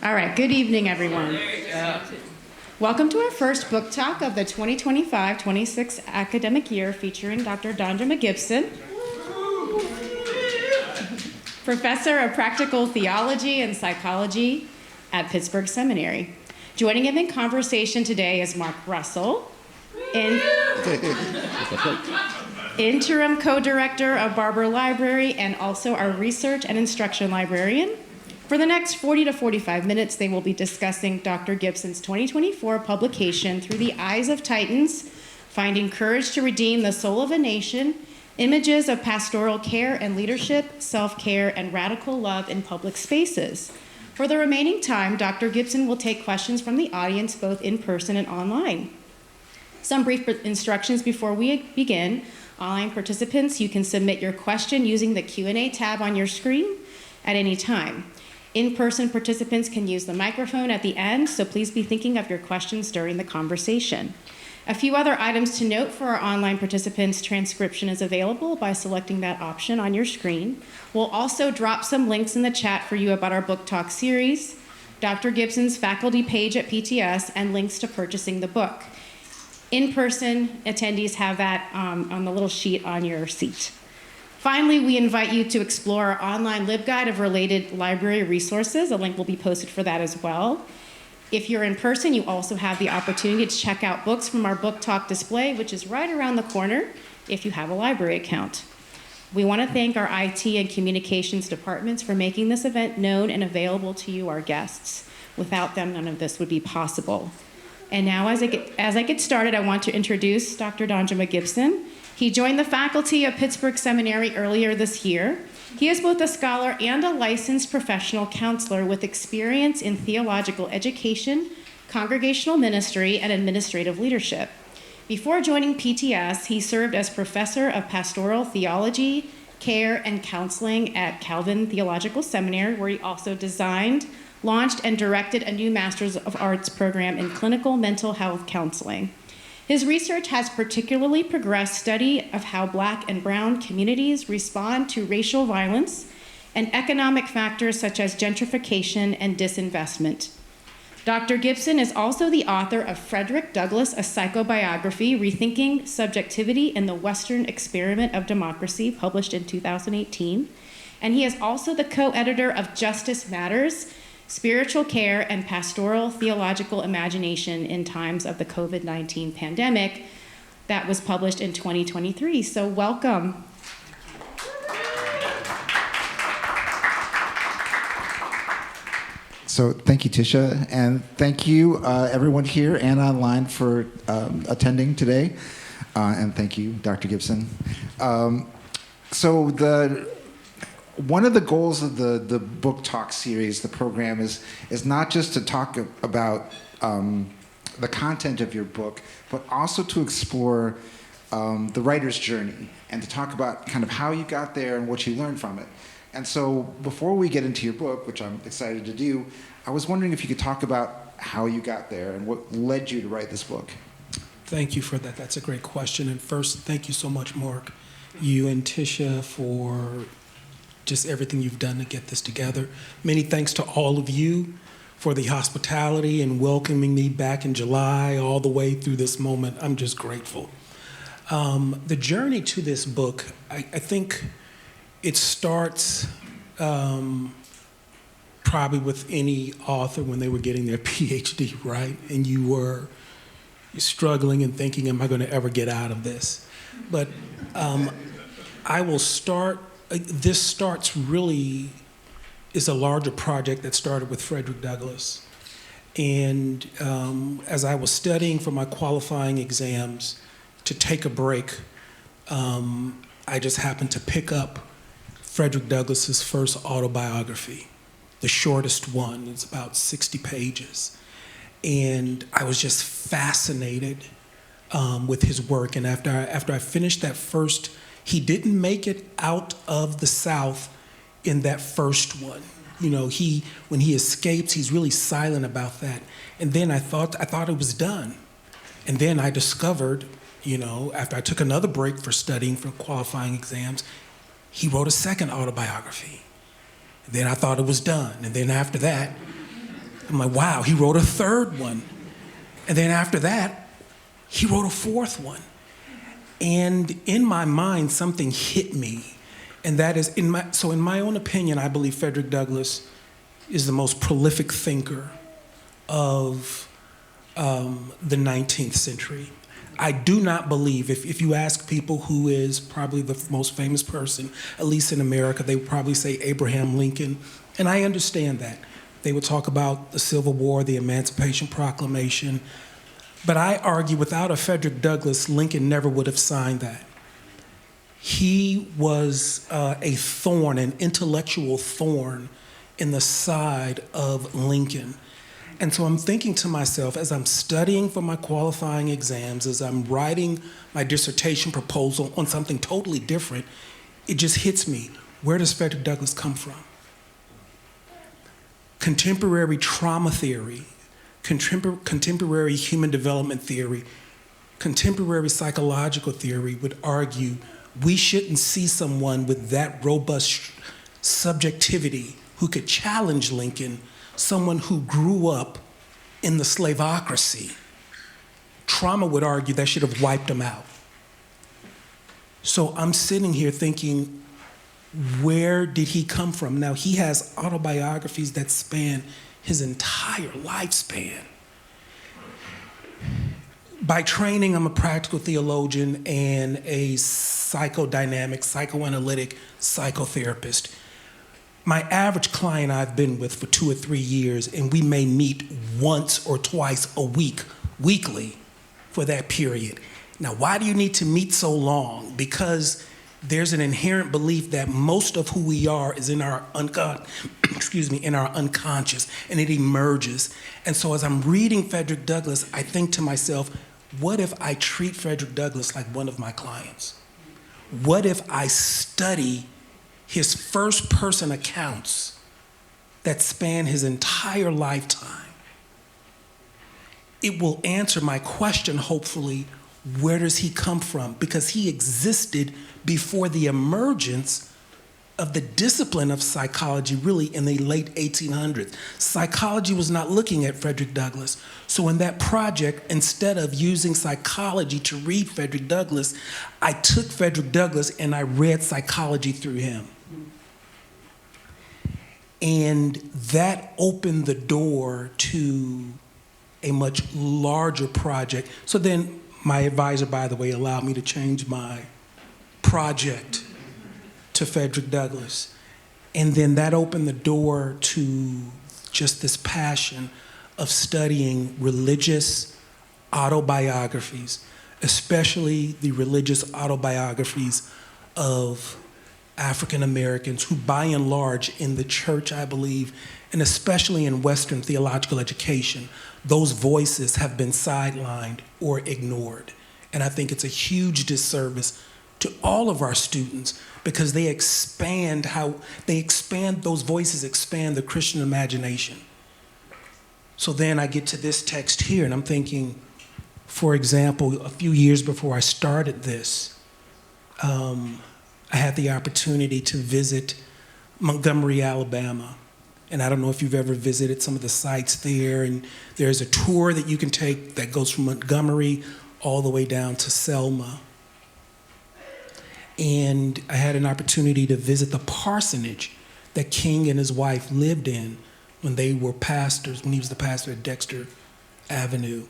All right, good evening, everyone. Welcome to our first book talk of the 2025-26 academic year featuring Dr. Danjuma Gibson, Professor of Practical Theology and Psychology at Pittsburgh Seminary. Joining him in conversation today is Mark Russell, interim co-director of Barber Library and also our research and instruction librarian. For the next 40 to 45 minutes, they will be discussing Dr. Gibson's 2024 publication, Through the Eyes of Titans, Finding Courage to Redeem the Soul of a Nation, Images of Pastoral Care and Leadership, Self-Care, and Radical Love in Public Spaces. For the remaining time, Dr. Gibson will take questions from the audience, both in person and online. Some brief instructions before we begin. Online participants, you can submit your question using the Q&A tab on your screen at any time. In-person participants can use the microphone at the end, so please be thinking of your questions during the conversation. A few other items to note for our online participants: transcription is available by selecting that option on your screen. We'll also drop some links in the chat for you about our book talk series, Dr. Gibson's faculty page at PTS, and links to purchasing the book. In-person attendees have that on the little sheet on your seat. Finally, we invite you to explore our online LibGuide of related library resources. A link will be posted for that as well. If you're in person, you also have the opportunity to check out books from our book talk display, which is right around the corner if you have a library account. We want to thank our IT and communications departments for making this event known and available to you, our guests. Without them, none of this would be possible. And now, as I get started, I want to introduce Dr. Danjuma Gibson. He joined the faculty of Pittsburgh Seminary earlier this year. He is both a scholar and a licensed professional counselor with experience in theological education, congregational ministry, and administrative leadership. Before joining PTS, he served as professor of pastoral theology, care, and counseling at Calvin Theological Seminary, where he also designed, launched, and directed a new Master's of Arts program in clinical mental health counseling. His research has particularly progressed study of how Black and Brown communities respond to racial violence and economic factors such as gentrification and disinvestment. Dr. Gibson is also the author of Frederick Douglass, a Psychobiography, Rethinking Subjectivity in the Western Experiment of Democracy, published in 2018. And he is also the co-editor of Justice Matters, Spiritual Care and Pastoral Theological Imagination in Times of the COVID-19 Pandemic, that was published in 2023. So welcome. So thank you, Tisha, and thank you everyone here and online for attending today, and thank you, Dr. Gibson. One of the goals of the book talk series, the program, is not just to talk about the content of your book, but also to explore the writer's journey and to talk about kind of how you got there and what you learned from it. And so before we get into your book, which I'm excited to do, I was wondering if you could talk about how you got there and what led you to write this book. Thank you for that. That's a great question. And first, thank you so much, Mark, you and Tisha, for just everything you've done to get this together. Many thanks to all of you for the hospitality and welcoming me back in July all the way through this moment. I'm just grateful. The journey to this book, I think it starts probably with any author when they were getting their PhD, right? And you were struggling and thinking, am I going to ever get out of this? But I will start. This starts really is a larger project that started with Frederick Douglass. And as I was studying for my qualifying exams to take a break, I just happened to pick up Frederick Douglass's first autobiography, the shortest one. It's about 60 pages. And I was just fascinated with his work. And after I finished that first, he didn't make it out of the South in that first one. You know, when he escapes, he's really silent about that. And then I thought it was done. And then I discovered, you know, after I took another break for studying for qualifying exams, he wrote a second autobiography. And then I thought it was done. And then after that, I'm like, wow, he wrote a third one. And then after that, he wrote a fourth one. And in my mind, something hit me. And that is, in my own opinion, I believe Frederick Douglass is the most prolific thinker of the 19th century. I do not believe, if you ask people who is probably the most famous person, at least in America, they would probably say Abraham Lincoln. And I understand that. They would talk about the Civil War, the Emancipation Proclamation. But I argue without a Frederick Douglass, Lincoln never would have signed that. He was a thorn, an intellectual thorn in the side of Lincoln. And so I'm thinking to myself, as I'm studying for my qualifying exams, as I'm writing my dissertation proposal on something totally different, it just hits me. Where does Frederick Douglass come from? Contemporary trauma theory, contemporary human development theory, contemporary psychological theory would argue we shouldn't see someone with that robust subjectivity who could challenge Lincoln, someone who grew up in the slavocracy. Trauma would argue that should have wiped him out. So I'm sitting here thinking, where did he come from? Now, he has autobiographies that span his entire lifespan. By training, I'm a practical theologian and a psychodynamic, psychoanalytic psychotherapist. My average client I've been with for 2 or 3 years, and we may meet once or twice a week, weekly, for that period. Now, why do you need to meet so long? Because there's an inherent belief that most of who we are is in our in our unconscious, and it emerges. And so as I'm reading Frederick Douglass, I think to myself, what if I treat Frederick Douglass like one of my clients? What if I study his first-person accounts that span his entire lifetime? It will answer my question, hopefully, where does he come from? Because he existed before the emergence of the discipline of psychology, really in the late 1800s. Psychology was not looking at Frederick Douglass. So in that project, instead of using psychology to read Frederick Douglass, I took Frederick Douglass and I read psychology through him. And that opened the door to a much larger project. So then my advisor, by the way, allowed me to change my project to Frederick Douglass. And then that opened the door to just this passion of studying religious autobiographies, especially the religious autobiographies of African Americans who, by and large, in the church, I believe, and especially in Western theological education, those voices have been sidelined or ignored. And I think it's a huge disservice to all of our students because they expand those voices expand the Christian imagination. So then I get to this text here and I'm thinking, for example, a few years before I started this, I had the opportunity to visit Montgomery, Alabama. And I don't know if you've ever visited some of the sites there, and there's a tour that you can take that goes from Montgomery all the way down to Selma. And I had an opportunity to visit the parsonage that King and his wife lived in when they were pastors, when he was the pastor at Dexter Avenue.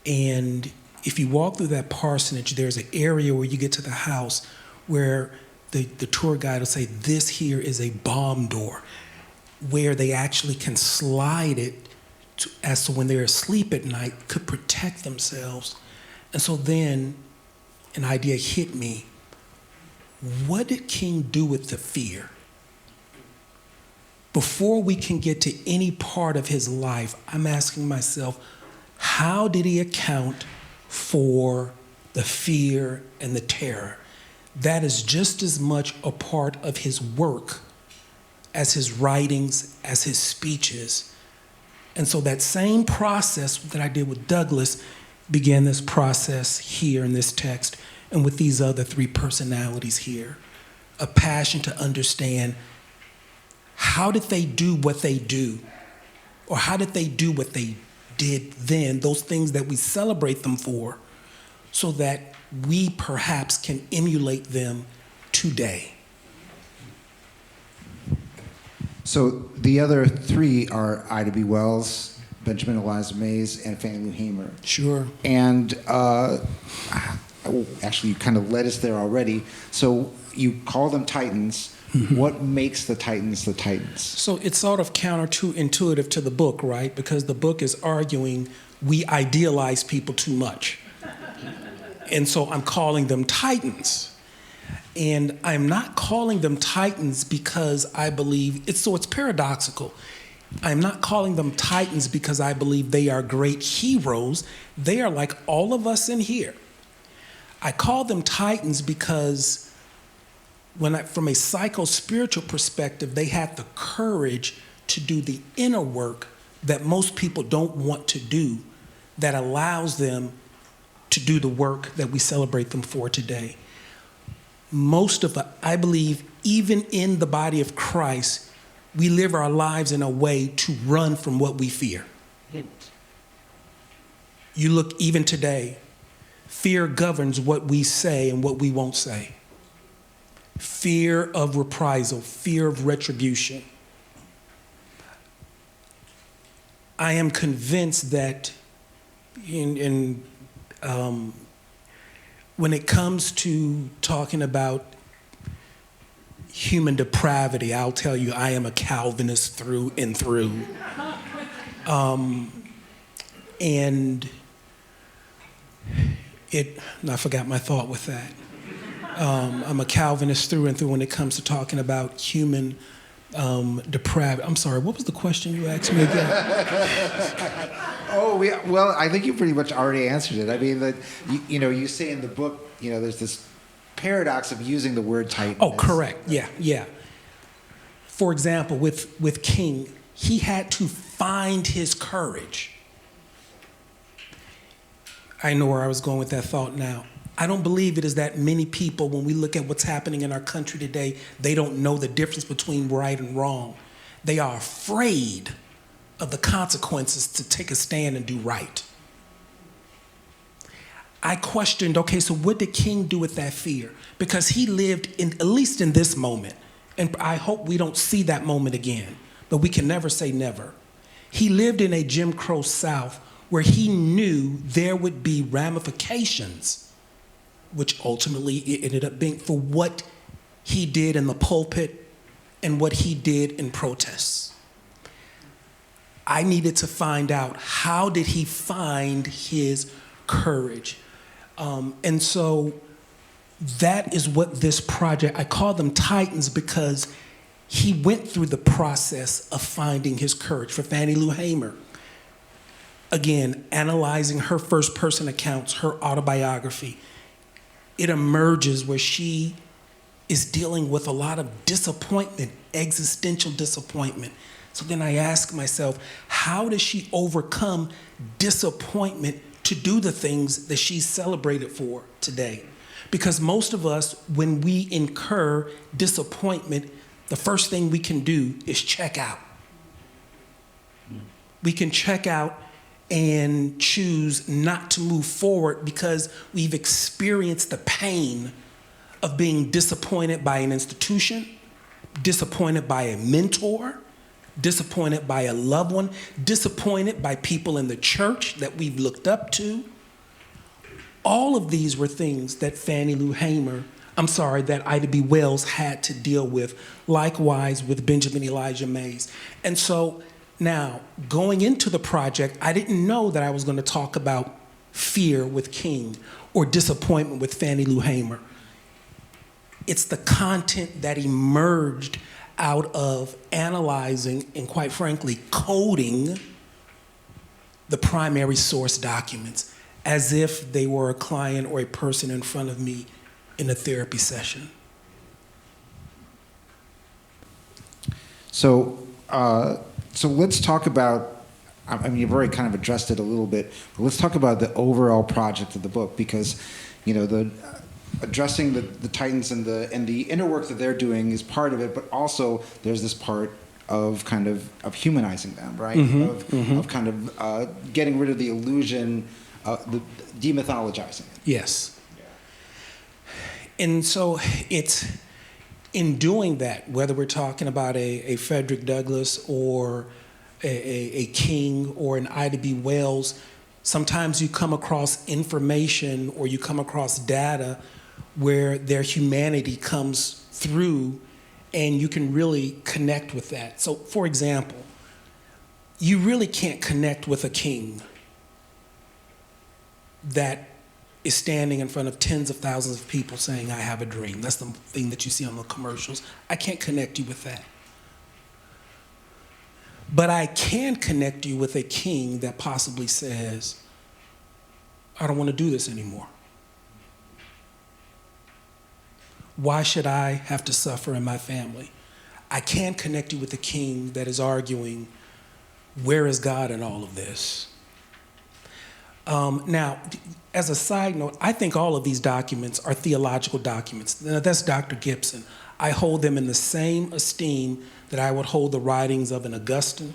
And if you walk through that parsonage, there's an area where you get to the house where the tour guide will say, this here is a bomb door, where they actually can slide it as to when they're asleep at night, could protect themselves. And so then an idea hit me. What did King do with the fear? Before we can get to any part of his life, I'm asking myself, how did he account for the fear and the terror? That is just as much a part of his work as his writings, as his speeches. And so that same process that I did with Douglass began this process here in this text and with these other 3 personalities here. A passion to understand, how did they do what they do? Or how did they do what they did then, those things that we celebrate them for, so that we perhaps can emulate them today? So the other three are Ida B. Wells, Benjamin Eliza Mays, and Fannie Lou Hamer. Sure. And actually, you kind of led us there already. So you call them Titans. Mm-hmm. What makes the Titans the Titans? So it's sort of counterintuitive to the book, right? Because the book is arguing we idealize people too much. And so I'm calling them Titans. And I'm not calling them Titans because I believe, it's paradoxical. I'm not calling them Titans because I believe they are great heroes. They are like all of us in here. I call them Titans because from a psycho-spiritual perspective, they had the courage to do the inner work that most people don't want to do, that allows them to do the work that we celebrate them for today. I believe, even in the body of Christ, we live our lives in a way to run from what we fear. You look even today, fear governs what we say and what we won't say. Fear of reprisal, fear of retribution. I am convinced that when it comes to talking about human depravity, I'll tell you, I am a Calvinist through and through. And I forgot my thought with that. I'm a Calvinist through and through when it comes to talking about human depravity. I'm sorry, what was the question you asked me again? Well, I think you pretty much already answered it. I mean, you say in the book, there's this paradox of using the word Titan. Oh, correct. Yeah. For example, with King, he had to find his courage. I know where I was going with that thought now. I don't believe it is that many people, when we look at what's happening in our country today, they don't know the difference between right and wrong. They are afraid of the consequences to take a stand and do right. I questioned, okay, so what did King do with that fear? Because he lived at least in this moment, and I hope we don't see that moment again, but we can never say never. He lived in a Jim Crow South where he knew there would be ramifications, which ultimately it ended up being for what he did in the pulpit and what he did in protests. I needed to find out, how did he find his courage? And so that is what this project, I call them Titans because he went through the process of finding his courage. For Fannie Lou Hamer, again, analyzing her first person accounts, her autobiography, it emerges where she is dealing with a lot of disappointment, existential disappointment. So then I ask myself, how does she overcome disappointment to do the things that she's celebrated for today? Because most of us, when we incur disappointment, the first thing we can do is check out. We can check out and choose not to move forward because we've experienced the pain of being disappointed by an institution, disappointed by a mentor, disappointed by a loved one, disappointed by people in the church that we've looked up to. All of these were things that that Ida B. Wells had to deal with, likewise with Benjamin Elijah Mays. And so now, going into the project, I didn't know that I was going to talk about fear with King or disappointment with Fannie Lou Hamer. It's the content that emerged out of analyzing and, quite frankly, coding the primary source documents as if they were a client or a person in front of me in a therapy session. So let's talk about, I mean, you've already kind of addressed it a little bit, but let's talk about the overall project of the book, because, addressing the Titans and the inner work that they're doing is part of it, but also there's this part kind of humanizing them, right? Of kind of getting rid of the illusion, the demythologizing it. Yes. And so it's in doing that, whether we're talking about a Frederick Douglass or a King or an Ida B. Wells, sometimes you come across information or you come across data where their humanity comes through and you can really connect with that. So, for example, you really can't connect with a king that is standing in front of tens of thousands of people saying, I have a dream. That's the thing that you see on the commercials. I can't connect you with that. But I can connect you with a king that possibly says, I don't want to do this anymore. Why should I have to suffer in my family? I can connect you with a king that is arguing, where is God in all of this? Now, as a side note, I think all of these documents are theological documents. Now, that's Dr. Gibson. I hold them in the same esteem that I would hold the writings of an Augustine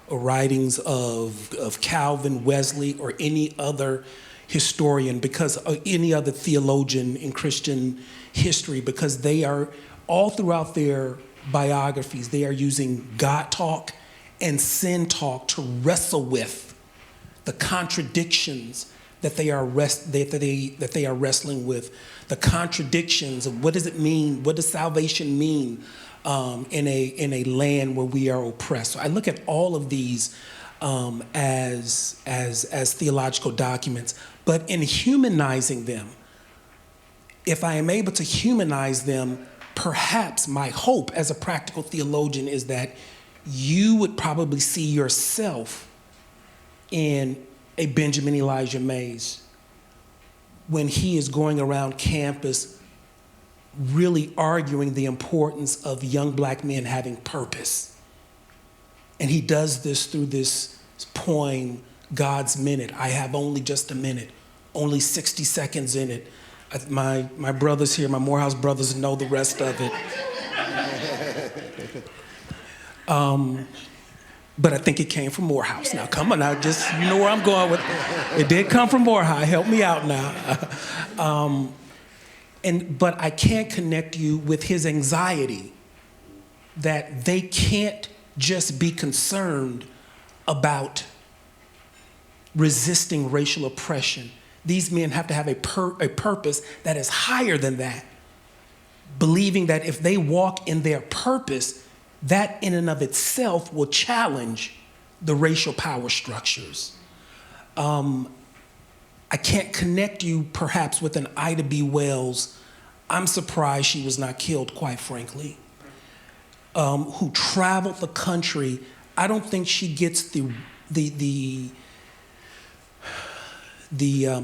or writings of Calvin, Wesley, or any other historian, because any other theologian in Christian history, because they are all throughout their biographies, they are using God talk and sin talk to wrestle with the contradictions that they are wrestling with, the contradictions of what does it mean, what does salvation mean in a land where we are oppressed. So I look at all of these as theological documents, but in humanizing them, if I am able to humanize them, perhaps my hope as a practical theologian is that you would probably see yourself in a Benjamin Elijah Mays when he is going around campus really arguing the importance of young black men having purpose. And he does this through this poem, God's Minute. I have only just a minute, only 60 seconds in it. My brothers here, my Morehouse brothers, know the rest of it. But I think it came from Morehouse. Now, come on, now, just, you know where I'm going with it. It did come from Morehouse. Help me out now. But I can't connect you with his anxiety that they can't just be concerned about resisting racial oppression. These men have to have a purpose that is higher than that, believing that if they walk in their purpose, that in and of itself will challenge the racial power structures. I can't connect you perhaps with an Ida B. Wells. I'm surprised she was not killed, quite frankly, who traveled the country. I don't think she gets the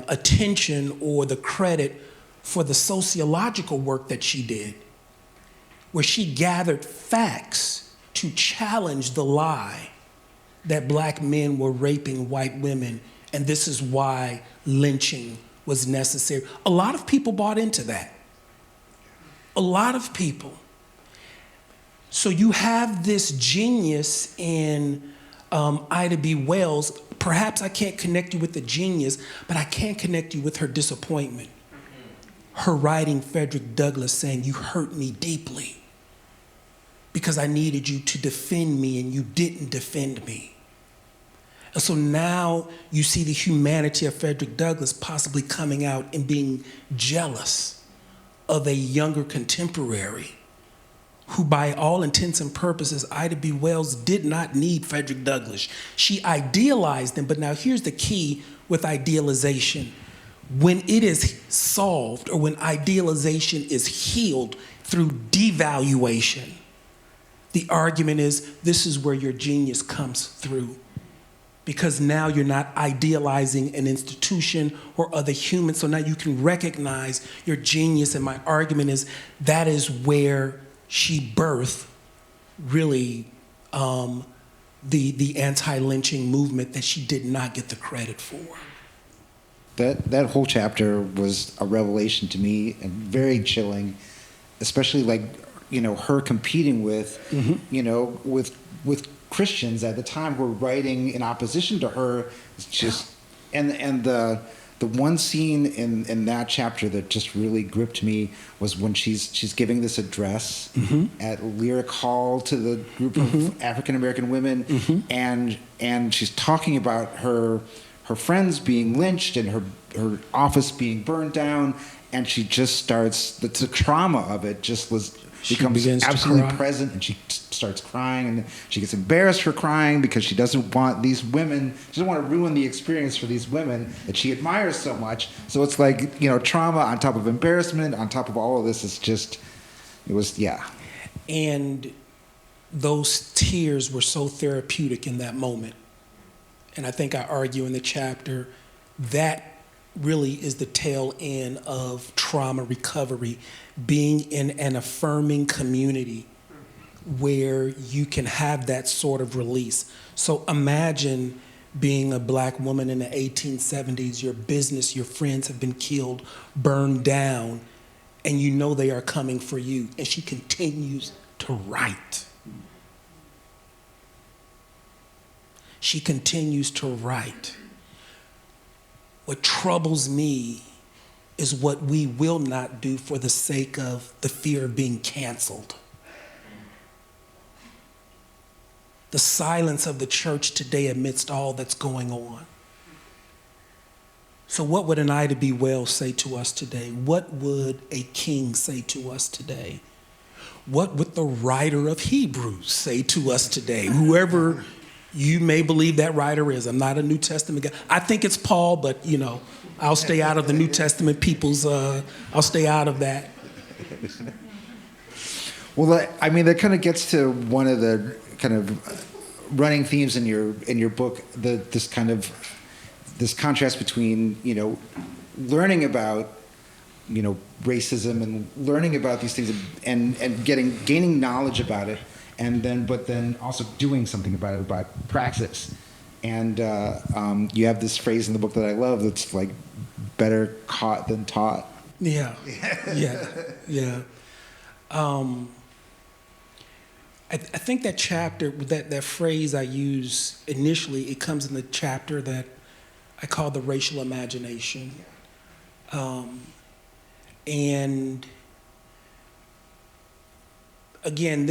attention or the credit for the sociological work that she did, where she gathered facts to challenge the lie that black men were raping white women, and this is why lynching was necessary. A lot of people bought into that. A lot of people. So you have this genius in Ida B. Wells. Perhaps I can't connect you with the genius, but I can connect you with her disappointment. Her writing Frederick Douglass saying, you hurt me deeply because I needed you to defend me and you didn't defend me. And so now you see the humanity of Frederick Douglass possibly coming out and being jealous of a younger contemporary who, by all intents and purposes, Ida B. Wells did not need Frederick Douglass. She idealized him, but now here's the key with idealization. When it is solved, or when idealization is healed through devaluation, the argument is this is where your genius comes through. Because now you're not idealizing an institution or other humans, so now you can recognize your genius, and my argument is that is where she birthed really the anti-lynching movement that she did not get the credit for. That whole chapter was a revelation to me and very chilling, especially like her competing with, with Christians at the time who were writing in opposition to her. It's just, and the one scene in that chapter that just really gripped me was when she's giving this address at Lyric Hall to the group of African American women, and she's talking about her friends being lynched and her office being burned down, and she just starts the trauma of it becomes absolutely present, and she starts crying, and she gets embarrassed for crying because she doesn't want these women, she doesn't want to ruin the experience for these women that she admires so much. So it's like, trauma on top of embarrassment, on top of all of this. And those tears were so therapeutic in that moment. And I think I argue in the chapter that really is the tail end of trauma recovery, being in an affirming community where you can have that sort of release. So imagine being a black woman in the 1870s, your business, your friends have been killed, burned down, and you know they are coming for you. And she continues to write. She continues to write. What troubles me is what we will not do for the sake of the fear of being canceled. The silence of the church today amidst all that's going on. So what would an Ida B. Wells say to us today? What would a King say to us today? What would the writer of Hebrews say to us today? Whoever you may believe that writer is. I'm not a New Testament guy. I think it's Paul, but I'll stay out of the New Testament people's, I'll stay out of that. Well, that kind of gets to one of the kind of running themes in your book, this contrast between, learning about, racism and learning about these things and gaining knowledge about it, but then also doing something about it, about praxis. And you have this phrase in the book that I love that's like, better caught than taught. Yeah. I think that chapter, that phrase I use initially, it comes in the chapter that I call the racial imagination. And again,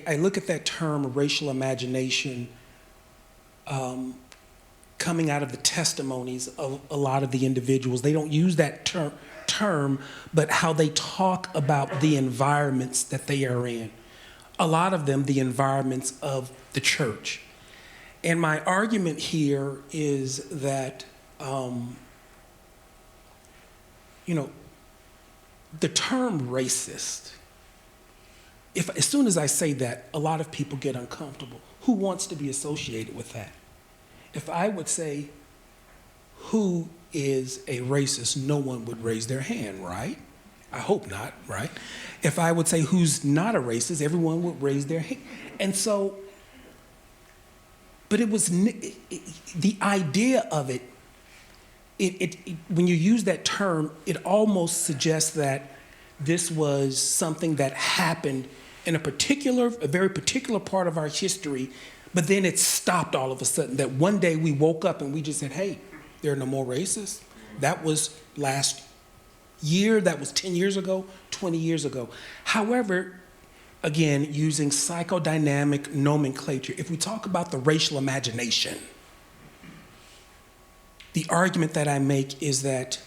I look at that term, racial imagination, coming out of the testimonies of a lot of the individuals. They don't use that term, but how they talk about the environments that they are in. A lot of them, the environments of the church. And my argument here is that, the term racist, as soon as I say that, a lot of people get uncomfortable. Who wants to be associated with that? If I would say, who is a racist, no one would raise their hand, right? I hope not, right? If I would say who's not a racist, everyone would raise their hand. And so, but it was, the idea of it, when you use that term, it almost suggests that this was something that happened in a very particular part of our history, but then it stopped all of a sudden, that one day we woke up and we just said, hey, there are no more racists. That was last year, that was 10 years ago, 20 years ago. However, again, using psychodynamic nomenclature, if we talk about the racial imagination, the argument that I make is that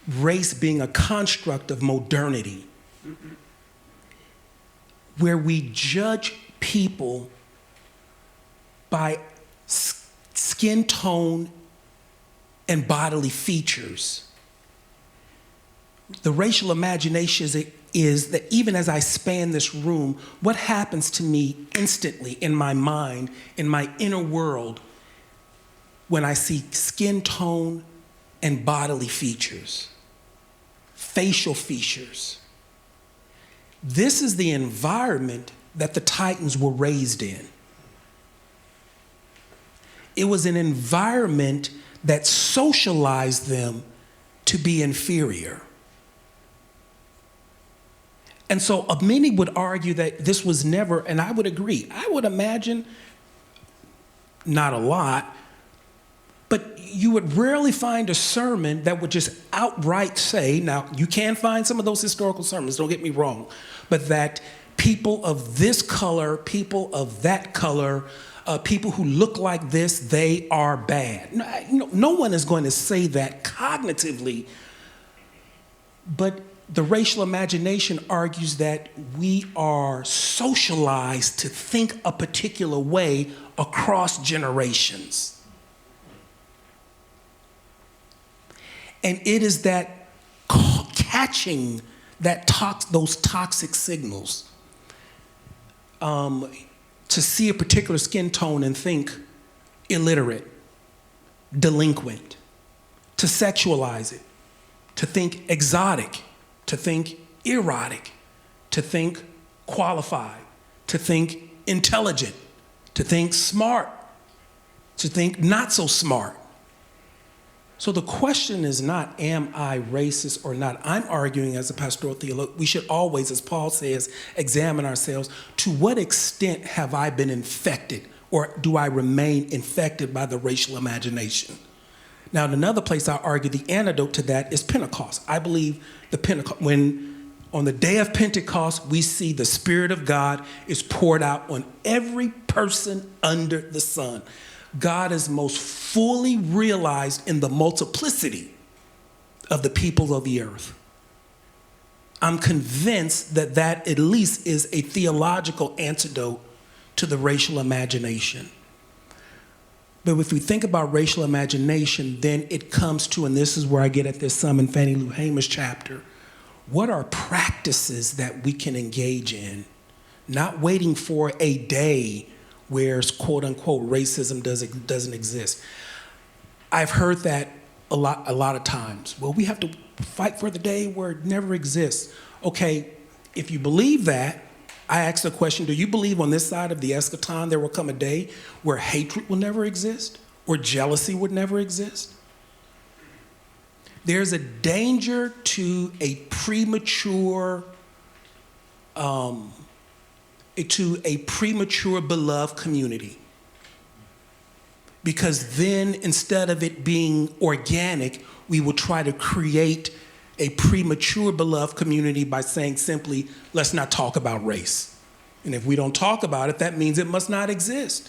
race being a construct of modernity, where we judge people by skin tone and bodily features. The racial imagination is that even as I span this room, what happens to me instantly in my mind, in my inner world, when I see skin tone and bodily features, facial features. This is the environment that the Titans were raised in. It was an environment that socialized them to be inferior. And so many would argue that this was never, and I would agree. I would imagine, not a lot, but you would rarely find a sermon that would just outright say, now you can find some of those historical sermons, don't get me wrong, but that people of this color, people of that color, people who look like this, they are bad. No one is going to say that cognitively, but the racial imagination argues that we are socialized to think a particular way across generations. And it is that catching those toxic signals, to see a particular skin tone and think illiterate, delinquent, to sexualize it, to think exotic, to think erotic, to think qualified, to think intelligent, to think smart, to think not so smart. So the question is not, am I racist or not? I'm arguing as a pastoral theologian, we should always, as Paul says, examine ourselves. To what extent have I been infected, or do I remain infected by the racial imagination? Now, in another place I argue the antidote to that is Pentecost. I believe when on the day of Pentecost, we see the Spirit of God is poured out on every person under the sun. God is most fully realized in the multiplicity of the people of the earth. I'm convinced that that at least is a theological antidote to the racial imagination. But if we think about racial imagination, then it comes to, and this is where I get at this some in Fannie Lou Hamer's chapter, what are practices that we can engage in? Not waiting for a day where, quote unquote, racism doesn't exist. I've heard that a lot of times. Well, we have to fight for the day where it never exists. Okay, if you believe that, I ask the question, do you believe on this side of the eschaton there will come a day where hatred will never exist or jealousy would never exist? There's a danger to a premature beloved community. Because then instead of it being organic, we will try to create a premature beloved community by saying simply, let's not talk about race. And if we don't talk about it, that means it must not exist.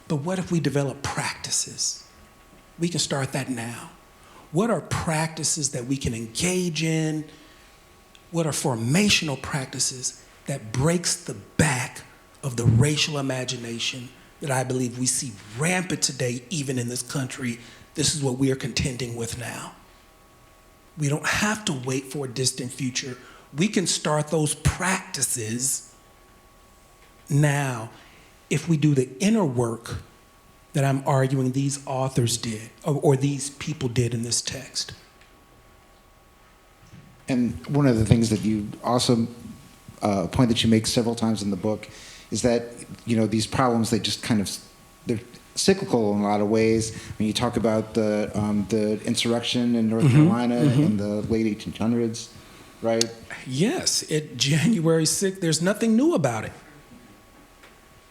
But what if we develop practices? We can start that now. What are practices that we can engage in? What are formational practices that breaks the back of the racial imagination that I believe we see rampant today, even in this country? This is what we are contending with now. We don't have to wait for a distant future. We can start those practices now if we do the inner work that I'm arguing these authors did, or these people did in this text. And one of the things that you also, a point that you make several times in the book, is that, these problems, they're cyclical in a lot of ways. When you talk about the insurrection in North Carolina in the late 1800s, right? Yes, January 6th, there's nothing new about it.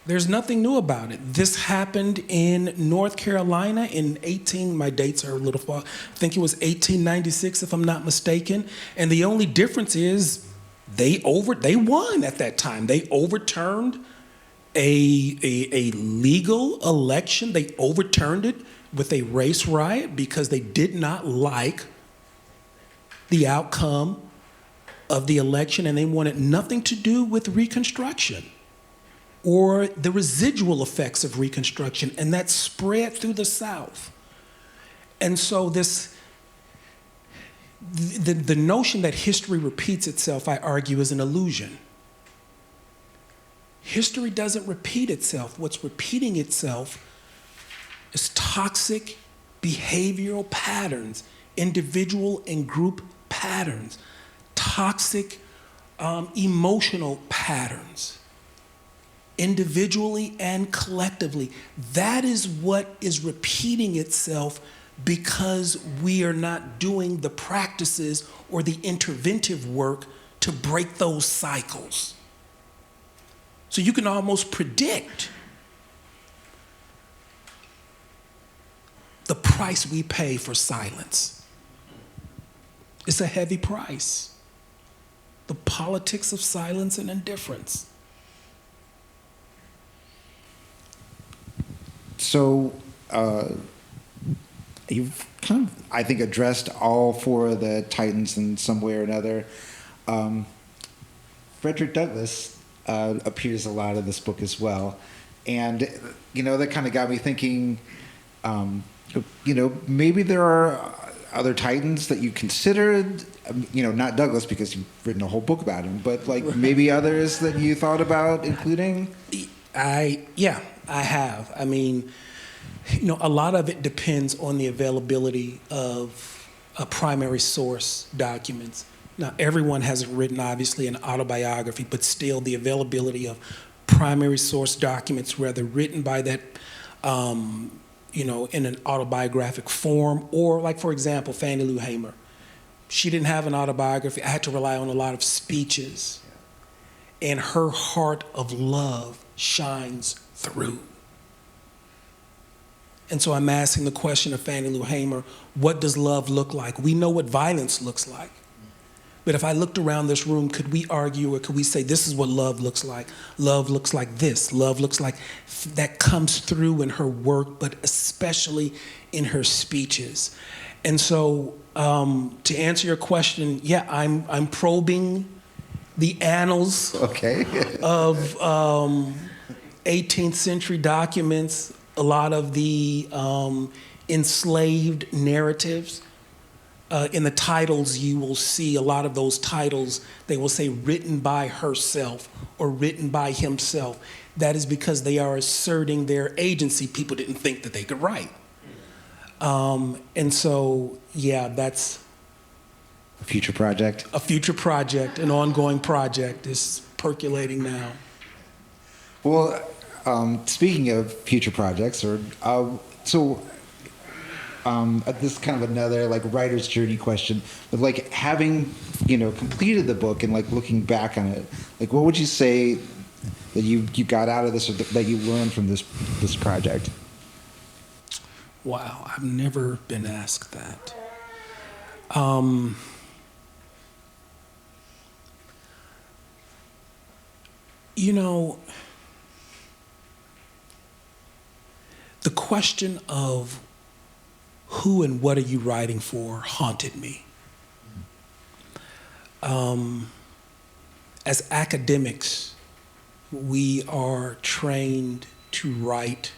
There's nothing new about it. This happened in North Carolina in my dates are a little far, I think it was 1896 if I'm not mistaken. And the only difference is they won at that time. They overturned a legal election. They overturned it with a race riot because they did not like the outcome of the election, and they wanted nothing to do with Reconstruction or the residual effects of Reconstruction, and that spread through the South. And so the notion that history repeats itself, I argue, is an illusion. History doesn't repeat itself. What's repeating itself is toxic behavioral patterns, individual and group patterns, toxic emotional patterns, individually and collectively. That is what is repeating itself because we are not doing the practices or the interventive work to break those cycles. So you can almost predict the price we pay for silence. It's a heavy price. The politics of silence and indifference. So you've kind of, I think, addressed all four of the titans in some way or another. Frederick Douglass appears a lot in this book as well. And, that kind of got me thinking, maybe there are other titans that you considered, not Douglass because you've written a whole book about him, but maybe others that you thought about including? I have. I mean, a lot of it depends on the availability of primary source documents. Now, everyone hasn't written, obviously, an autobiography, but still the availability of primary source documents, whether written by that, in an autobiographic form, or like, for example, Fannie Lou Hamer. She didn't have an autobiography. I had to rely on a lot of speeches. And her heart of love shines through. And so I'm asking the question of Fannie Lou Hamer, what does love look like? We know what violence looks like. But if I looked around this room, could we argue or could we say this is what love looks like? Love looks like this. Love looks like that comes through in her work, but especially in her speeches. And so to answer your question, I'm probing the annals of 18th century documents, a lot of the enslaved narratives. In the titles, you will see a lot of those titles, they will say written by herself or written by himself. That is because they are asserting their agency. People didn't think that they could write. And so, that's A future project? a future project, an ongoing project is percolating now. Well, speaking of future projects, this is kind of another writer's journey question, but having completed the book and looking back on it, what would you say that you got out of this or that you learned from this project? Wow, I've never been asked that. The question of who and what are you writing for haunted me. As academics, we are trained to write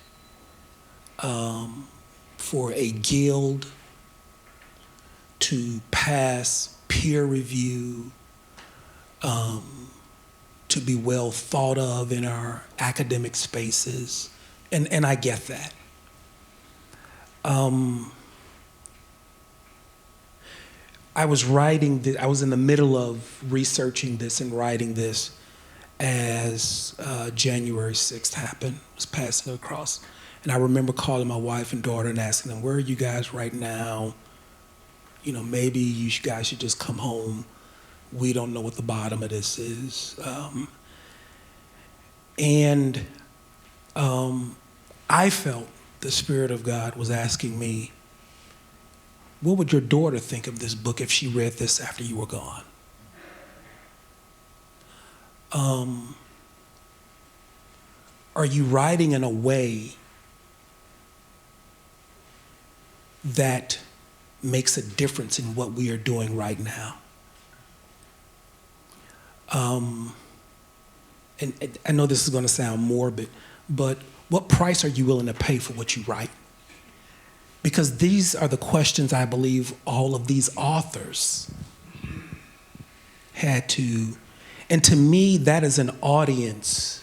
for a guild, to pass peer review, to be well thought of in our academic spaces, and I get that. I was in the middle of researching this and writing this as January 6th happened, was passing across. And I remember calling my wife and daughter and asking them, where are you guys right now? Maybe you guys should just come home. We don't know what the bottom of this is. I felt the Spirit of God was asking me, what would your daughter think of this book if she read this after you were gone? Are you writing in a way that makes a difference in what we are doing right now? And I know this is going to sound morbid, but what price are you willing to pay for what you write? Because these are the questions I believe all of these authors had to, and to me, that is an audience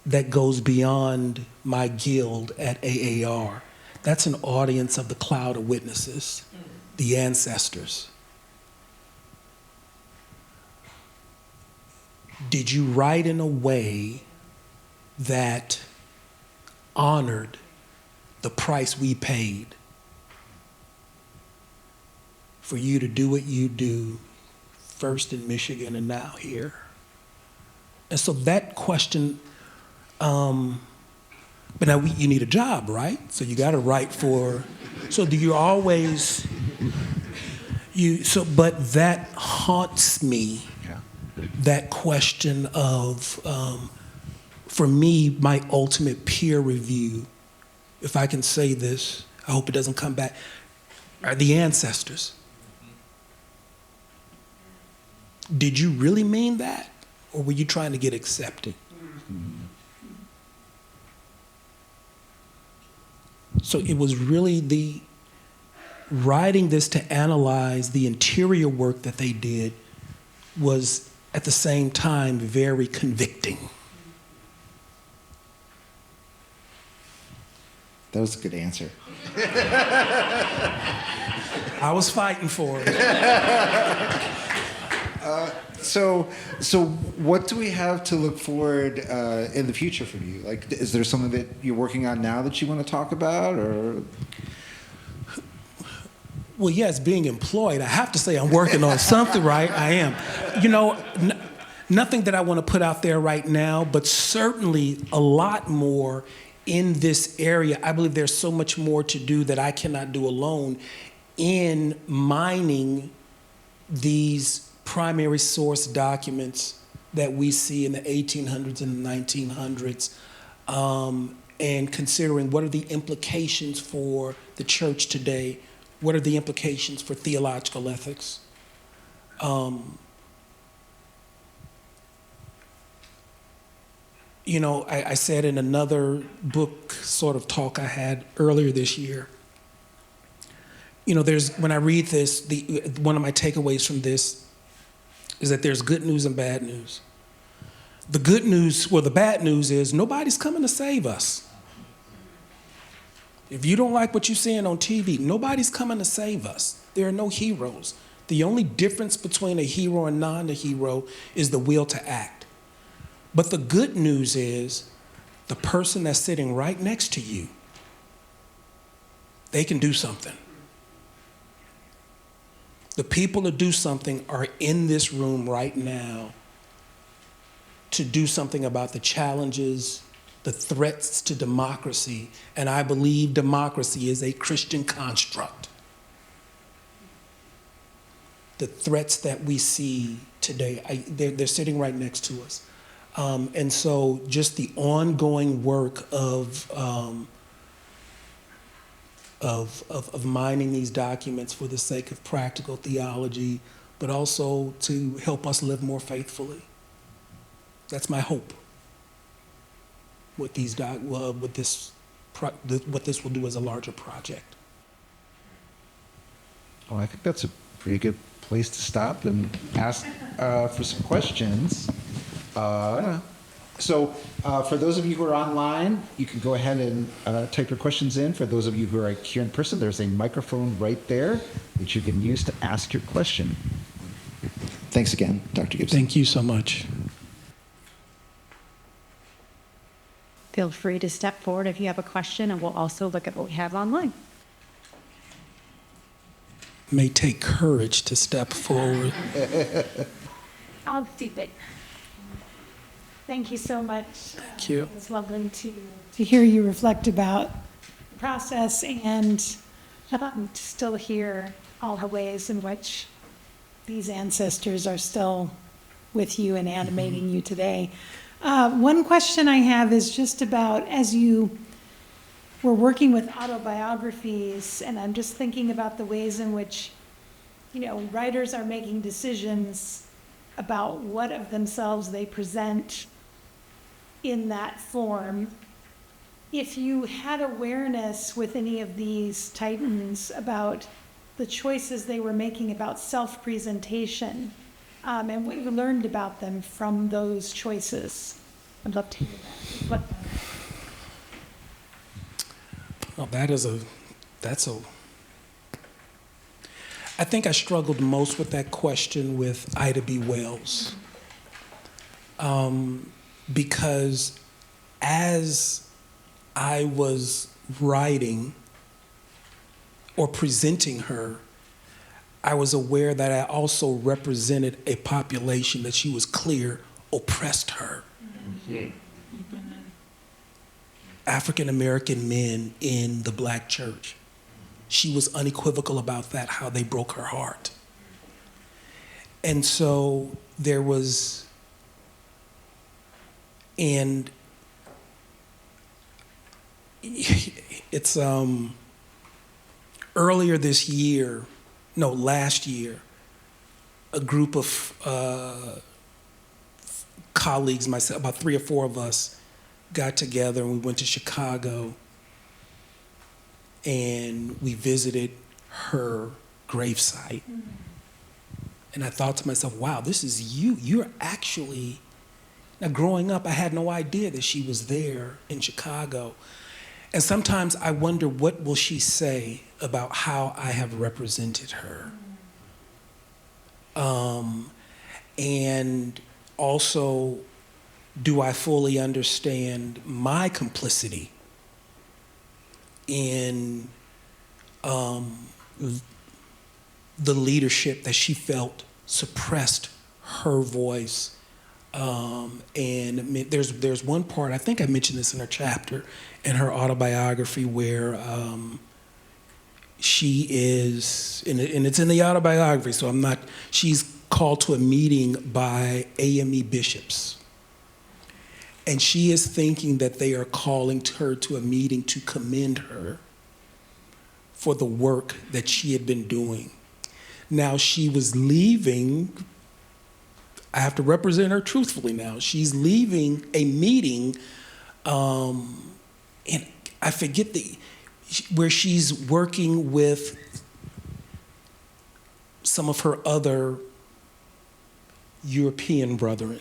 that goes beyond my guild at AAR. That's an audience of the cloud of witnesses, the ancestors. Did you write in a way that honored the price we paid for you to do what you do first in Michigan and now here. And so that question, but now you need a job, right? So you got to write for, so do you always, but that haunts me, that question of, for me, my ultimate peer review, if I can say this, I hope it doesn't come back, are the ancestors. Did you really mean that? Or were you trying to get accepted? So it was really the writing this to analyze the interior work that they did was at the same time very convicting. That was a good answer. I was fighting for it. So what do we have to look forward in the future for you? Like, is there something that you're working on now that you want to talk about, or? Well, yes, being employed, I have to say I'm working on something, right? I am. You know, nothing that I want to put out there right now, but certainly a lot more in this area. I believe there's so much more to do that I cannot do alone in mining these primary source documents that we see in the 1800s and the 1900s, and considering what are the implications for the church today, what are the implications for theological ethics. You know, I said in another book sort of talk I had earlier this year, you know, when I read this, one of my takeaways from this is that there's good news and bad news. The good news, well, the bad news is nobody's coming to save us. If you don't like what you're seeing on TV, nobody's coming to save us. There are no heroes. The only difference between a hero and non-hero is the will to act. But the good news is the person that's sitting right next to you, they can do something. The people to do something are in this room right now to do something about the challenges, the threats to democracy, and I believe democracy is a Christian construct. The threats that we see today, they're sitting right next to us. And so just the ongoing work of mining these documents for the sake of practical theology, but also to help us live more faithfully. That's my hope. What this will do as a larger project. Well, I think that's a pretty good place to stop and ask for some questions. So for those of you who are online, you can go ahead and type your questions in. For those of you who are here in person, there's a microphone right there that you can use to ask your question. Thanks again, Dr. Gibson. Thank you so much. Feel free to step forward if you have a question, and we'll also look at what we have online. It may take courage to step forward. I'll do it. Thank you so much. Thank you. It's lovely to hear you reflect about the process and to still hear all the ways in which these ancestors are still with you and animating you today. One question I have is just about, as you were working with autobiographies, and I'm just thinking about the ways in which, you know, writers are making decisions about what of themselves they present in that form. If you had awareness with any of these titans about the choices they were making about self-presentation, and what you learned about them from those choices. I'd love to hear that. Well, I think I struggled most with that question with Ida B. Wells. Because as I was writing or presenting her, I was aware that I also represented a population that she was clear oppressed her. African American men in the black church. She was unequivocal about that, how they broke her heart. And so there was, and it's earlier this year, no, last year, a group of colleagues, myself, about 3 or 4 of us, got together and we went to Chicago and we visited her gravesite. And I thought to myself, wow, this is you. You're actually, now growing up, I had no idea that she was there in Chicago. And sometimes I wonder, what will she say about how I have represented her? And also, do I fully understand my complicity in the leadership that she felt suppressed her voice? And there's one part, I think I mentioned this in her chapter, in her autobiography, where she is, and it's in the autobiography, so she's called to a meeting by AME bishops. And she is thinking that they are calling her to a meeting to commend her for the work that she had been doing. Now she was leaving, I have to represent her truthfully now, she's leaving a meeting, and I forget where she's working with some of her other European brethren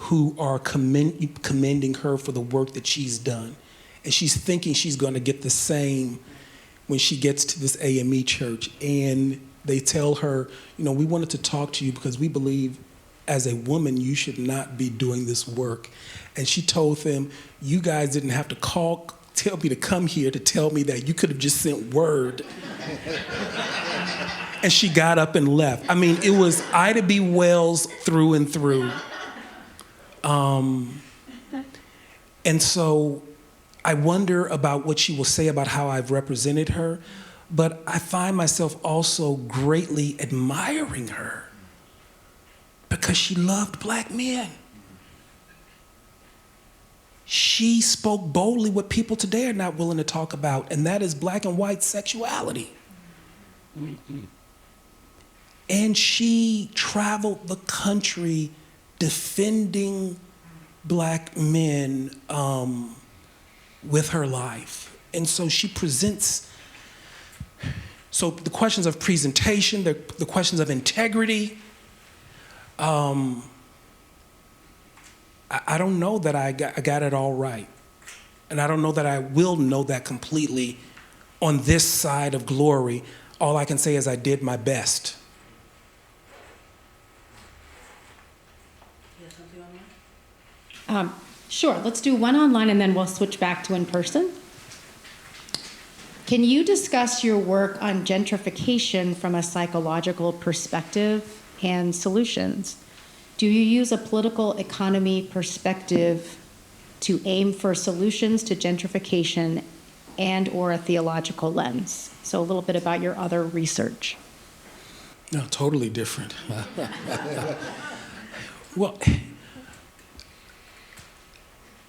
who are commending her for the work that she's done. And she's thinking she's going to get the same when she gets to this AME church. And they tell her, we wanted to talk to you because we believe as a woman you should not be doing this work. And she told them, you guys didn't have to tell me to come here to tell me that. You could have just sent word. And she got up and left. I mean, it was Ida B. Wells through and through. And so I wonder about what she will say about how I've represented her, but I find myself also greatly admiring her because she loved black men. She spoke boldly what people today are not willing to talk about, and that is black and white sexuality. And she traveled the country defending black men with her life. And so she presents, so the questions of presentation, the questions of integrity, I don't know that I got it all right. And I don't know that I will know that completely on this side of glory. All I can say is I did my best. Sure, let's do one online and then we'll switch back to in person. Can you discuss your work on gentrification from a psychological perspective and solutions? Do you use a political economy perspective to aim for solutions to gentrification and or a theological lens? So a little bit about your other research. No, totally different. Well,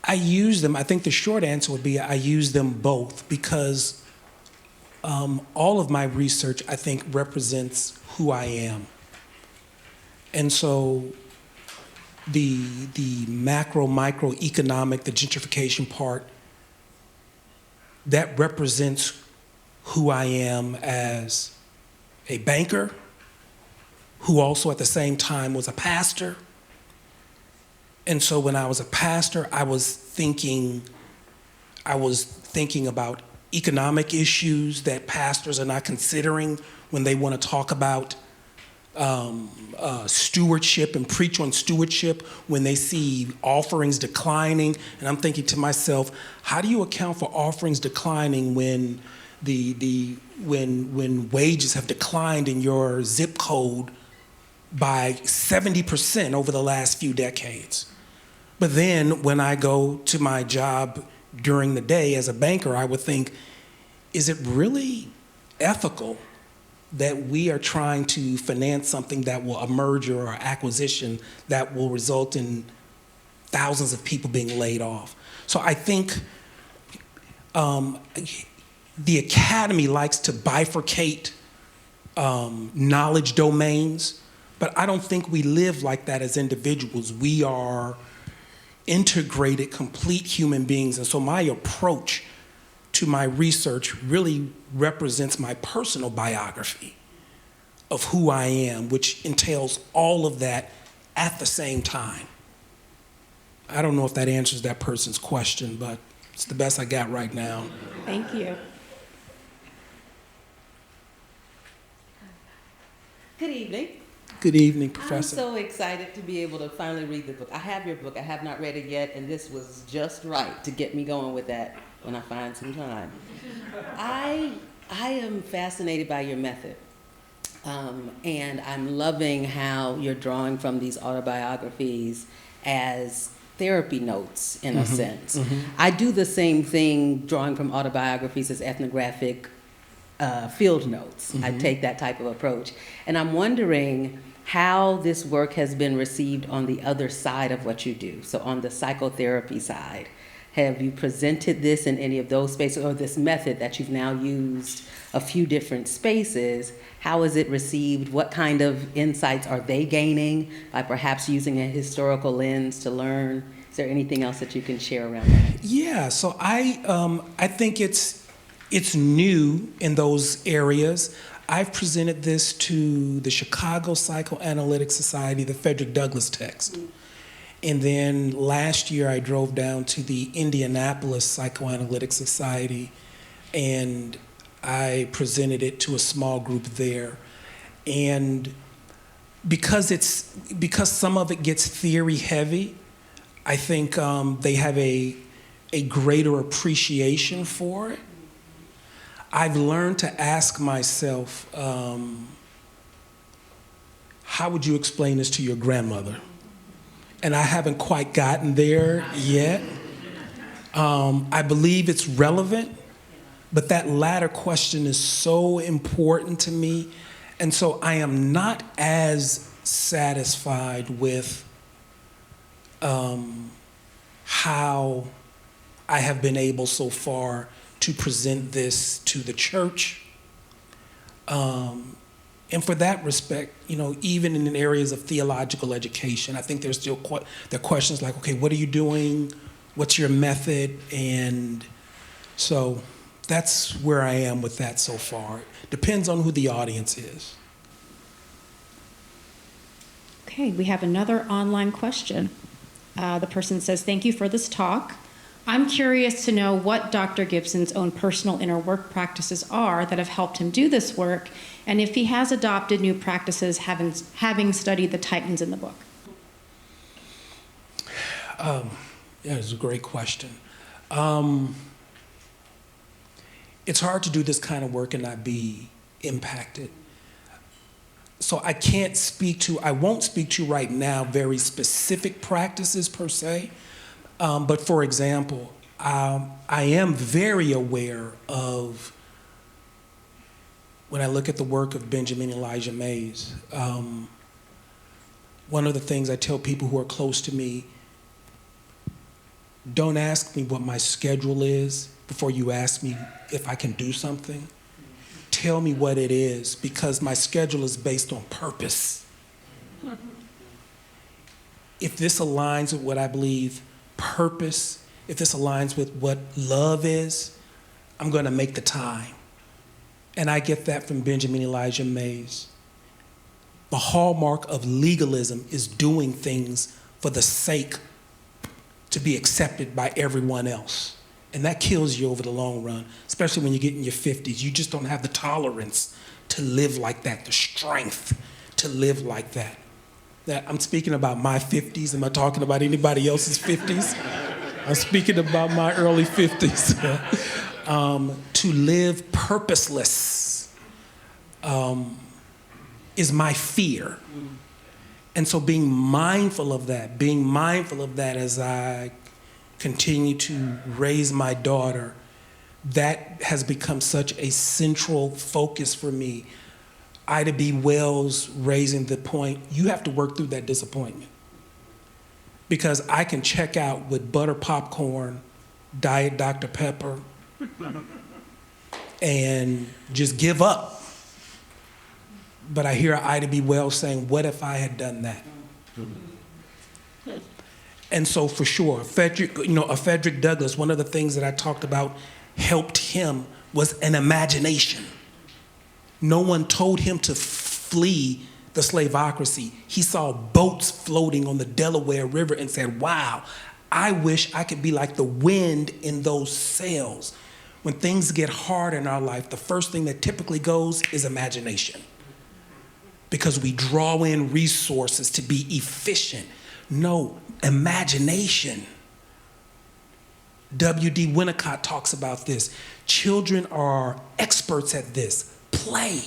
I use them. I think the short answer would be I use them both because all of my research, I think, represents who I am. And so the macro, microeconomic, the gentrification part, that represents who I am as a banker, who also at the same time was a pastor. And so when I was a pastor, I was thinking about economic issues that pastors are not considering when they want to talk about stewardship and preach on stewardship, when they see offerings declining. And I'm thinking to myself, how do you account for offerings declining when when wages have declined in your zip code by 70% over the last few decades. But then when I go to my job during the day as a banker, I would think, is it really ethical that we are trying to finance something that will, a merger or acquisition that will result in thousands of people being laid off? So I think the academy likes to bifurcate knowledge domains, but I don't think we live like that as individuals. We are integrated, complete human beings, and so my approach to my research really represents my personal biography of who I am, which entails all of that at the same time. I don't know if that answers that person's question, but it's the best I got right now. Thank you. Good evening. Good evening, I'm Professor. so excited to be able to finally read the book. I have your book. I have not read it yet, and this was just right to get me going with that when I find some time. I am fascinated by your method, and I'm loving how you're drawing from these autobiographies as therapy notes, in a sense. I do the same thing, drawing from autobiographies as ethnographic field notes. I take that type of approach. And I'm wondering how this work has been received on the other side of what you do. So on the psychotherapy side, have you presented this in any of those spaces, or this method that you've now used a few different spaces? How is it received? What kind of insights are they gaining by perhaps using a historical lens to learn? Is there anything else that you can share around that? Yeah, so I think it's new in those areas. I've presented this to the Chicago Psychoanalytic Society, the Frederick Douglass text. And then last year I drove down to the Indianapolis Psychoanalytic Society, and I presented it to a small group there. And because some of it gets theory heavy, I think they have a greater appreciation for it. I've learned to ask myself, how would you explain this to your grandmother? And I haven't quite gotten there yet. I believe it's relevant, but that latter question is so important to me. And so I am not as satisfied with how I have been able so far to present this to the church. And for that respect, even in areas of theological education, I think there's still there are questions like, okay, what are you doing? What's your method? And so that's where I am with that so far. Depends on who the audience is. Okay, we have another online question. The person says, thank you for this talk. I'm curious to know what Dr. Gibson's own personal inner work practices are that have helped him do this work, and if he has adopted new practices having studied the Titans in the book. Yeah, it's a great question. It's hard to do this kind of work and not be impacted. So I won't speak to right now very specific practices per se. But for example, I am very aware of, when I look at the work of Benjamin Elijah Mays, one of the things I tell people who are close to me, don't ask me what my schedule is before you ask me if I can do something. Tell me what it is, because my schedule is based on purpose. If this aligns with what I believe purpose, if this aligns with what love is, I'm going to make the time. And I get that from Benjamin Elijah Mays. The hallmark of legalism is doing things for the sake to be accepted by everyone else. And that kills you over the long run, especially when you get in your 50s. You just don't have the tolerance to live like that, the strength to live like that. I'm speaking about my 50s. Am I talking about anybody else's 50s? I'm speaking about my early 50s. to live purposeless is my fear. And so being mindful of that as I continue to raise my daughter, that has become such a central focus for me. Ida B. Wells raising the point, you have to work through that disappointment. Because I can check out with butter popcorn, Diet Dr. Pepper, and just give up. But I hear Ida B. Wells saying, what if I had done that? And so for sure, Frederick Douglass, one of the things that I talked about helped him was an imagination. No one told him to flee the slavocracy. He saw boats floating on the Delaware River and said, wow, I wish I could be like the wind in those sails. When things get hard in our life, the first thing that typically goes is imagination. Because we draw in resources to be efficient. No, imagination. W.D. Winnicott talks about this. Children are experts at this. Play.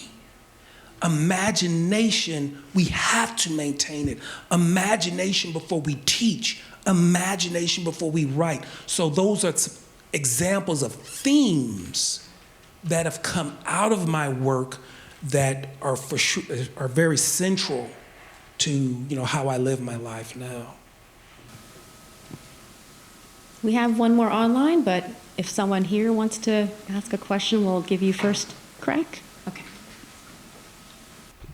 Imagination, we have to maintain it. Imagination before we teach. Imagination before we write. So those are examples of themes that have come out of my work that are for sure are very central to how I live my life now. We have one more online, but if someone here wants to ask a question, we'll give you first crack. Okay.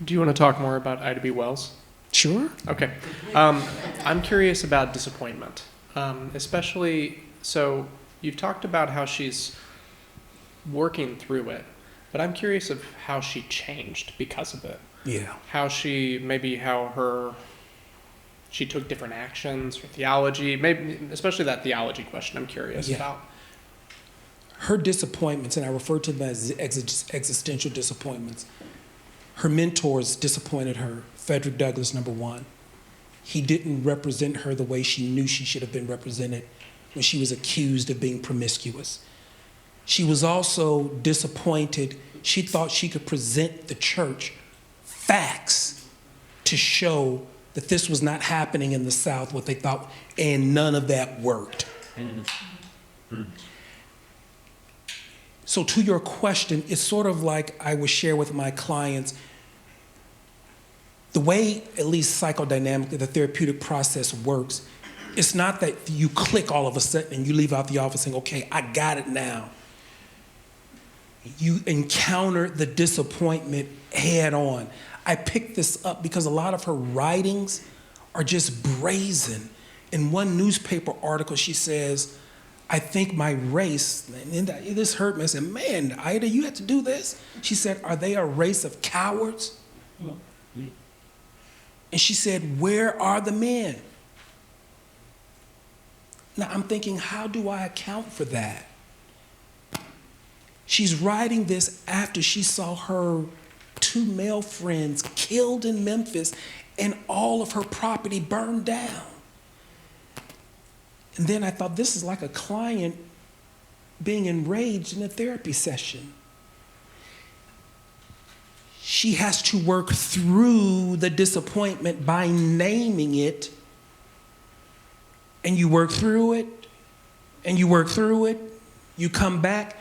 Do you want to talk more about Ida B. Wells? Sure. Okay. I'm curious about disappointment, especially, so you've talked about how she's working through it, but I'm curious of how she changed because of it. Yeah. She took different actions, her theology, maybe especially that theology question I'm curious about. Her disappointments, and I refer to them as existential disappointments. Her mentors disappointed her. Frederick Douglass, number one. He didn't represent her the way she knew she should have been represented when she was accused of being promiscuous. She was also disappointed. She thought she could present the church facts to show that this was not happening in the South, what they thought, and none of that worked. So to your question, it's sort of like I would share with my clients, the way, at least psychodynamically, the therapeutic process works, it's not that you click all of a sudden and you leave out the office saying, okay, I got it now. You encounter the disappointment head on. I picked this up because a lot of her writings are just brazen. In one newspaper article, she says, I think my race, and this hurt me. I said, man, Ida, you had to do this? She said, are they a race of cowards? And she said, where are the men? Now I'm thinking, how do I account for that? She's writing this after she saw her 2 male friends killed in Memphis and all of her property burned down. And then I thought, this is like a client being enraged in a therapy session. She has to work through the disappointment by naming it, and you work through it, and you work through it, you come back.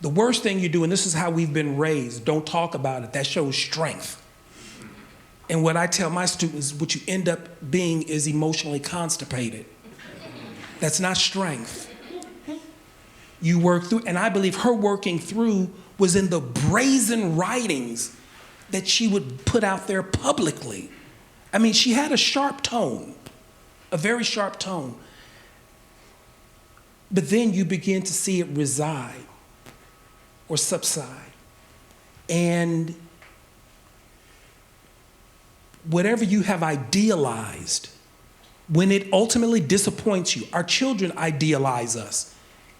The worst thing you do, and this is how we've been raised, don't talk about it. That shows strength. And what I tell my students, what you end up being is emotionally constipated. That's not strength. You work through, and I believe her working through was in the brazen writings that she would put out there publicly. I mean, she had a sharp tone, a very sharp tone. But then you begin to see it reside or subside. And whatever you have idealized, when it ultimately disappoints you, our children idealize us.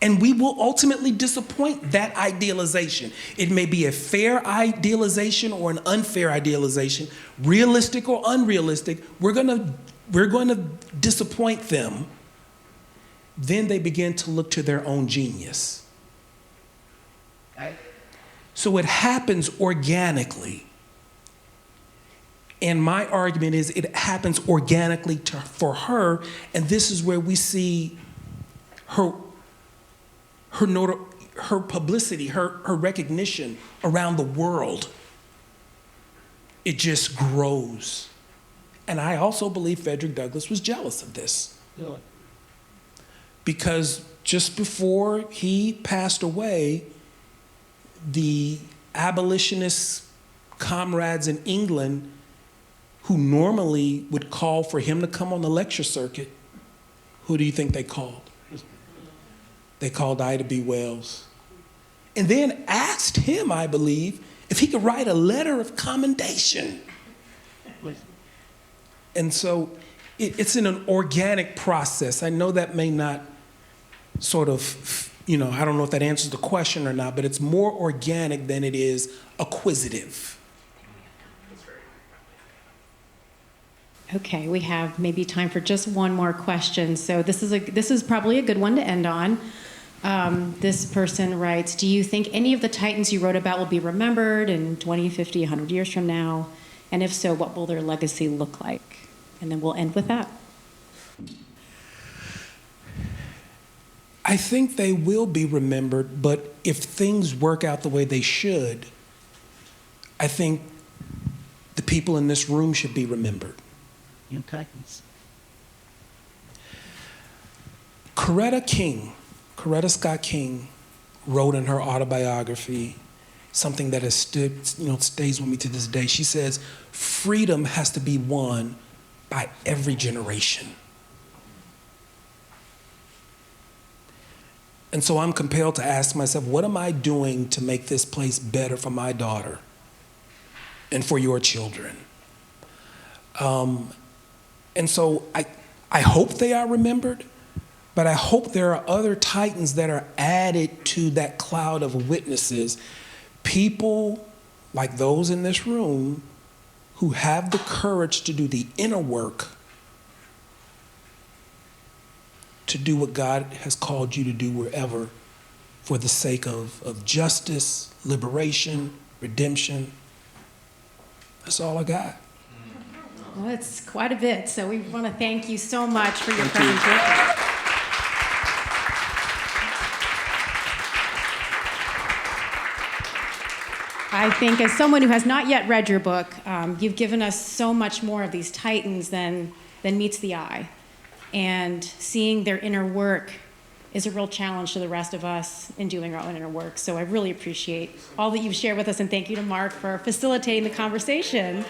And we will ultimately disappoint that idealization. It may be a fair idealization or an unfair idealization, realistic or unrealistic. We're going to disappoint them. Then they begin to look to their own genius. So it happens organically. And my argument is it happens organically for her, and this is where we see her publicity, her recognition around the world. It just grows. And I also believe Frederick Douglass was jealous of this. Really? Because just before he passed away, the abolitionist comrades in England who normally would call for him to come on the lecture circuit, who do you think they called? They called Ida B. Wells. And then asked him, I believe, if he could write a letter of commendation. And so it's in an organic process. I know that may not sort of, I don't know if that answers the question or not, but it's more organic than it is acquisitive. Okay, we have maybe time for just one more question. So this is probably a good one to end on. This person writes, do you think any of the titans you wrote about will be remembered in 20, 50, 100 years from now? And if so, what will their legacy look like? And then we'll end with that. I think they will be remembered, but if things work out the way they should, I think the people in this room should be remembered. Titans. Coretta Scott King wrote in her autobiography something that has stays with me to this day. She says, freedom has to be won by every generation. And so I'm compelled to ask myself, what am I doing to make this place better for my daughter and for your children? And so I hope they are remembered, but I hope there are other titans that are added to that cloud of witnesses. People like those in this room who have the courage to do the inner work, to do what God has called you to do wherever for the sake of justice, liberation, redemption. That's all I got. Well, it's quite a bit, so we want to thank you so much for your presentation. I think as someone who has not yet read your book, you've given us so much more of these titans than meets the eye. And seeing their inner work is a real challenge to the rest of us in doing our own inner work. So I really appreciate all that you've shared with us, and thank you to Mark for facilitating the conversation.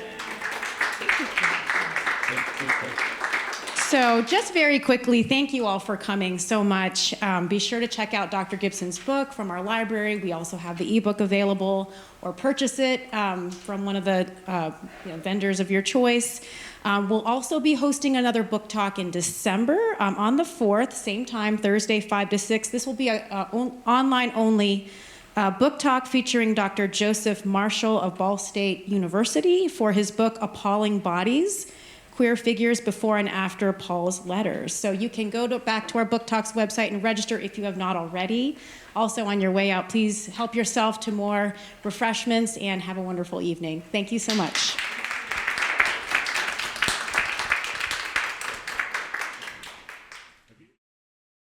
So just very quickly, thank you all for coming so much. Be sure to check out Dr. Gibson's book from our library. We also have the ebook available, or purchase it from one of the vendors of your choice. We'll also be hosting another book talk in December on the 4th, same time, Thursday, 5 to 6. This will be an online-only book talk featuring Dr. Joseph Marshall of Ball State University for his book, Appalling Bodies, Queer Figures Before and After Paul's Letters. So you can go back to our Book Talks website and register if you have not already. Also, on your way out, please help yourself to more refreshments and have a wonderful evening. Thank you so much.